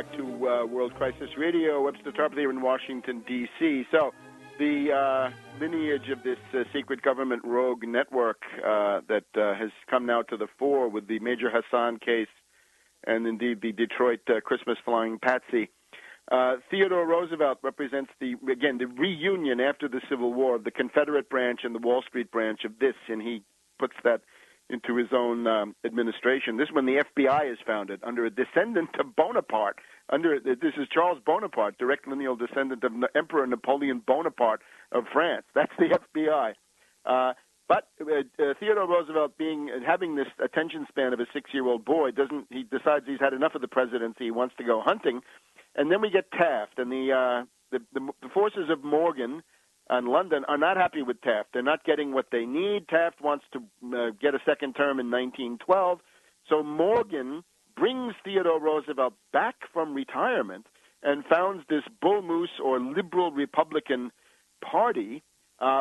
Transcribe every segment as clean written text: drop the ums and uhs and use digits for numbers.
back to World Crisis Radio. Webster Tarpley here in Washington, D.C. So the lineage of this secret government rogue network that has come now to the fore with the Major Hassan case and indeed the Detroit Christmas Flying Patsy. Theodore Roosevelt represents the reunion after the Civil War of the Confederate branch and the Wall Street branch of this, and he puts that into his own administration. This is when the FBI is founded, under a descendant of Bonaparte. This is Charles Bonaparte, direct lineal descendant of Emperor Napoleon Bonaparte of France. That's the FBI. But Theodore Roosevelt, having this attention span of a 6-year-old boy, he decides he's had enough of the presidency. He wants to go hunting, and then we get Taft, and the forces of Morgan and London are not happy with Taft. They're not getting what they need. Taft wants to get a second term in 1912. So Morgan brings Theodore Roosevelt back from retirement and founds this Bull Moose or Liberal Republican Party,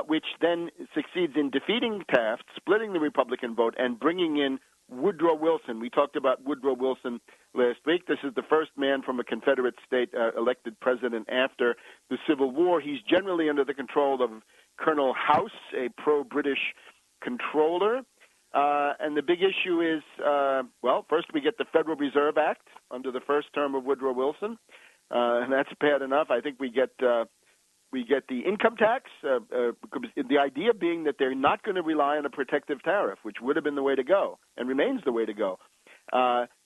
which then succeeds in defeating Taft, splitting the Republican vote, and bringing in Woodrow Wilson. We talked about Woodrow Wilson last week. This is the first man from a Confederate state elected president after the Civil War. He's generally under the control of Colonel House, a pro-British controller. And the big issue is, first we get the Federal Reserve Act under the first term of Woodrow Wilson, and that's bad enough. I think we get the income tax, the idea being that they're not going to rely on a protective tariff, which would have been the way to go and remains the way to go.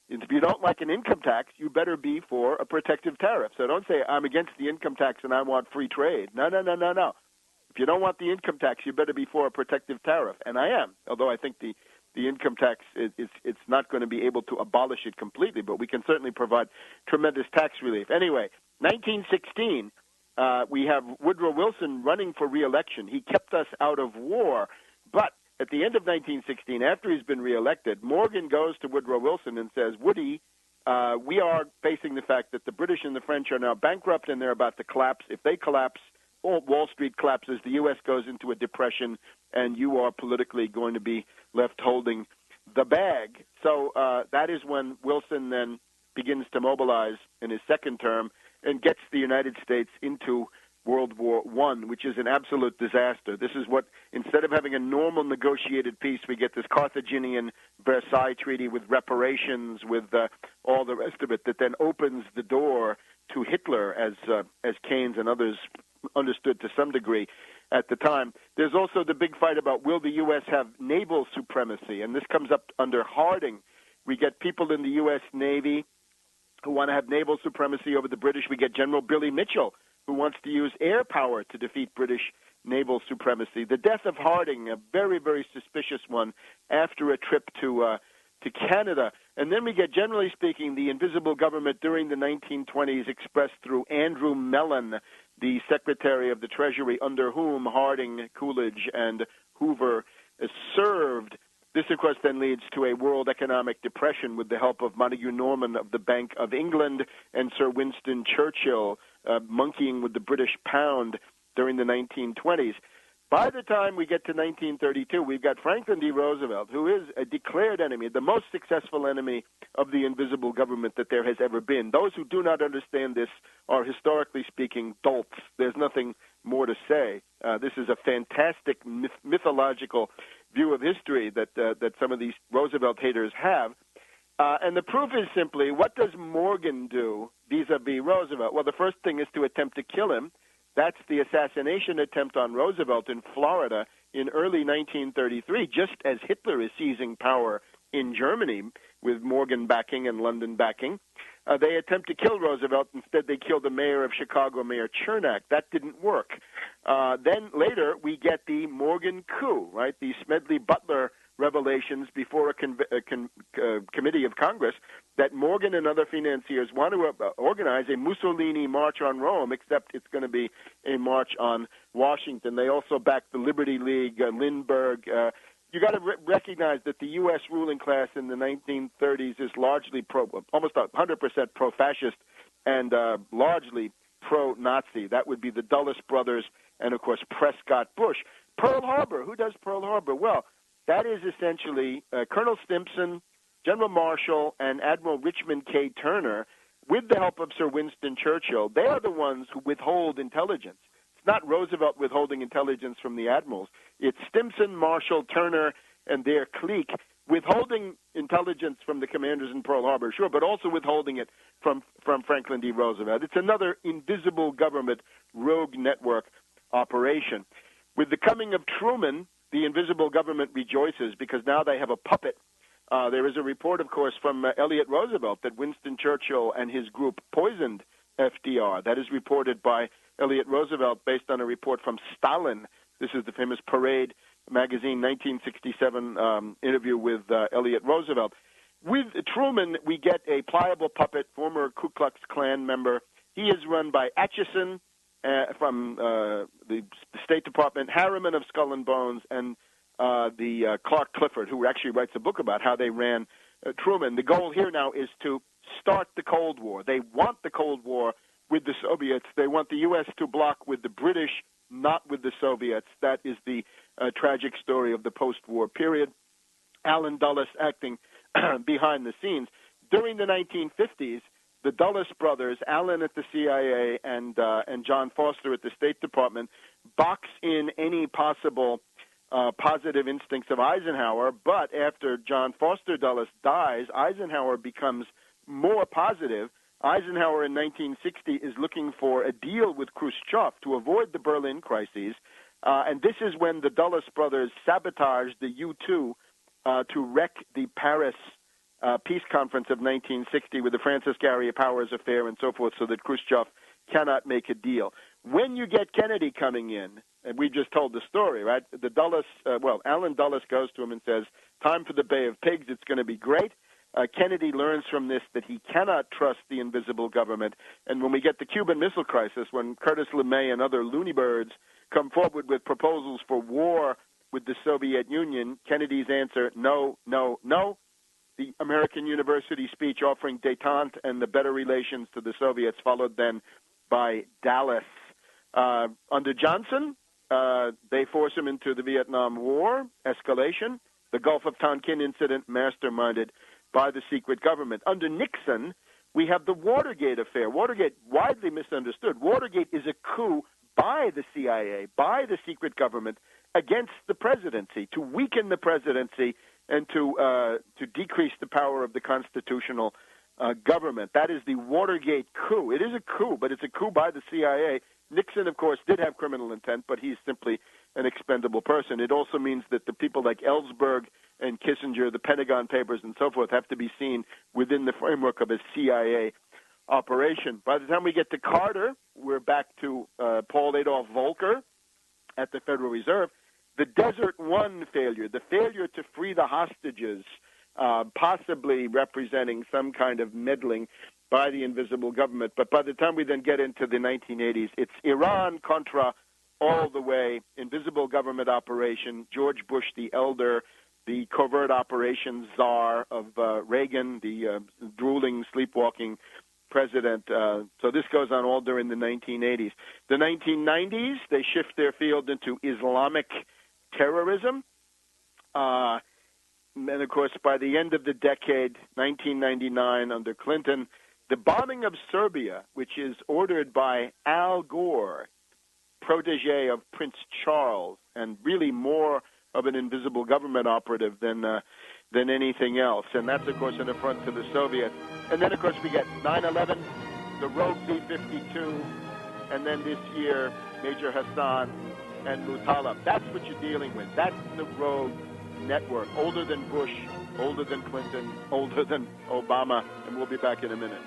If you don't like an income tax, you better be for a protective tariff. So don't say, I'm against the income tax and I want free trade. No. If you don't want the income tax, you better be for a protective tariff. And I am, although I think the income tax, it's not going to be able to abolish it completely, but we can certainly provide tremendous tax relief. Anyway, 1916, we have Woodrow Wilson running for re-election. He kept us out of war, but at the end of 1916, after he's been re-elected, Morgan goes to Woodrow Wilson and says, Woody, we are facing the fact that the British and the French are now bankrupt and they're about to collapse. If they collapse, Wall Street collapses, the U.S. goes into a depression, and you are politically going to be left holding the bag. So that is when Wilson then begins to mobilize in his second term and gets the United States into World War I, which is an absolute disaster. This is what, instead of having a normal negotiated peace, we get this Carthaginian Versailles Treaty with reparations, with all the rest of it, that then opens the door to Hitler, as Keynes and others understood to some degree at the time. There's also the big fight about, will the U.S. have naval supremacy? And this comes up under Harding. We get people in the U.S. Navy who want to have naval supremacy over the British. We get General Billy Mitchell, who wants to use air power to defeat British naval supremacy. The death of Harding, a very, very suspicious one, after a trip to Canada. And then we get, generally speaking, the invisible government during the 1920s expressed through Andrew Mellon, the Secretary of the Treasury, under whom Harding, Coolidge, and Hoover served. This, of course, then leads to a world economic depression with the help of Montague Norman of the Bank of England and Sir Winston Churchill, monkeying with the British pound during the 1920s. By the time we get to 1932, we've got Franklin D. Roosevelt, who is a declared enemy, the most successful enemy of the invisible government that there has ever been. Those who do not understand this are, historically speaking, dolts. There's nothing more to say. This is a fantastic mythological view of history that some of these Roosevelt haters have. And the proof is simply, what does Morgan do vis-a-vis Roosevelt? Well, the first thing is to attempt to kill him. That's the assassination attempt on Roosevelt in Florida in early 1933, just as Hitler is seizing power in Germany with Morgan backing and London backing. They attempt to kill Roosevelt. Instead, they kill the mayor of Chicago, Mayor Chernak. That didn't work. Then later, we get the Morgan coup, right? The Smedley-Butler revelations before a committee of Congress that Morgan and other financiers want to organize a Mussolini march on Rome, except it's going to be a march on Washington. They also backed the Liberty League, Lindbergh. You got to recognize that the U.S. ruling class in the 1930s is largely almost 100% pro-fascist and largely pro-Nazi. That would be the Dulles brothers and, of course, Prescott Bush. Pearl Harbor. Who does Pearl Harbor? Well, that is essentially Colonel Stimson, General Marshall, and Admiral Richmond K. Turner with the help of Sir Winston Churchill, they are the ones who withhold intelligence. It's not Roosevelt withholding intelligence from the admirals. It's Stimson, Marshall, Turner, and their clique withholding intelligence from the commanders in Pearl Harbor, sure, but also withholding it from Franklin D. Roosevelt. It's another invisible government rogue network operation. With the coming of Truman, the invisible government rejoices because now they have a puppet. There is a report, of course, from Elliot Roosevelt that Winston Churchill and his group poisoned FDR. That is reported by Elliot Roosevelt based on a report from Stalin. This is the famous Parade magazine 1967 interview with Elliot Roosevelt. With Truman, we get a pliable puppet, former Ku Klux Klan member. He is run by Atchison from the State Department, Harriman of Skull and Bones, and the Clark Clifford, who actually writes a book about how they ran Truman. The goal here now is to start the Cold War. They want the Cold War with the Soviets. They want the U.S. to block with the British, not with the Soviets. That is the tragic story of the post-war period. Allen Dulles acting behind the scenes. During the 1950s, the Dulles brothers, Allen at the CIA and John Foster at the State Department, box in any possible positive instincts of Eisenhower, but after John Foster Dulles dies, Eisenhower becomes more positive. Eisenhower in 1960 is looking for a deal with Khrushchev to avoid the Berlin crises, and this is when the Dulles brothers sabotage the U-2 to wreck the Paris peace conference of 1960 with the Francis Gary Powers affair and so forth, so that Khrushchev cannot make a deal. When you get Kennedy coming in, and we just told the story, right? The Dulles, Allen Dulles goes to him and says, "Time for the Bay of Pigs. It's going to be great." Kennedy learns from this that he cannot trust the invisible government. And when we get the Cuban Missile Crisis, when Curtis LeMay and other loony birds come forward with proposals for war with the Soviet Union, Kennedy's answer, no, no, no. The American University speech offering détente and the better relations to the Soviets, followed then by Dallas. Under Johnson, they force him into the Vietnam War, escalation, the Gulf of Tonkin incident masterminded by the secret government. Under Nixon, we have the Watergate affair. Watergate, widely misunderstood. Watergate is a coup by the CIA, by the secret government, against the presidency, to weaken the presidency and to decrease the power of the constitutional government. That is the Watergate coup. It is a coup, but it's a coup by the CIA. Nixon, of course, did have criminal intent, but he's simply an expendable person. It also means that the people like Ellsberg and Kissinger, the Pentagon Papers, and so forth, have to be seen within the framework of a CIA operation. By the time we get to Carter, we're back to Paul Adolph Volcker at the Federal Reserve. The Desert One failure, the failure to free the hostages, possibly representing some kind of meddling by the invisible government. But by the time we then get into the 1980s, it's Iran-Contra all the way, invisible government operation, George Bush the Elder, the covert operations czar of Reagan, the drooling, sleepwalking president. So this goes on all during the 1980s. The 1990s, they shift their field into Islamic terrorism. And, of course, by the end of the decade, 1999, under Clinton, the bombing of Serbia, which is ordered by Al Gore, protege of Prince Charles, and really more of an invisible government operative than anything else. And that's, of course, an affront to the Soviets. And then, of course, we get 9/11, the rogue B-52, and then this year, Major Hassan and Mutalab. That's what you're dealing with. That's the rogue network, older than Bush, older than Clinton, older than Obama, and we'll be back in a minute.